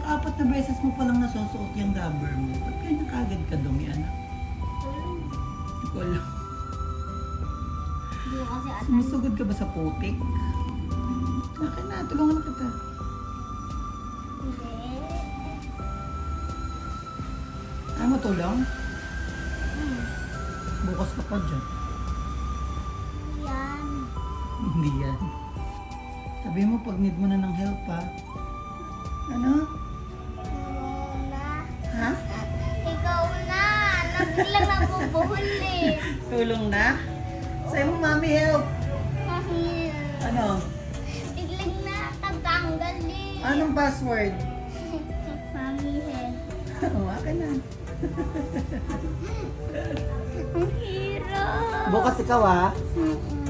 apat na beses mo palang nasusuot yung rubber mo. Ba't ganyan kagad ka dumi, anak? Hindi ko alam. Hindi ko kasi alam. Sumusugod ka ba sa putik? Akin na, tulungan na kita. Hindi. Ayaw mo tulong? Bukas ka pa dyan. Yan. Hindi yan. Sabi mo, pag need mo na ng help, ha? Ano? Muna. Ha? Ikaw na. Nagbilang nabubuhol eh. Tulong na? Sabi mo, mami, help! Ano? Biglang na tatanggal eh. Anong password? Mami help. Akin na. Ang hirap. Bukas ikaw, ha? Mm-mm.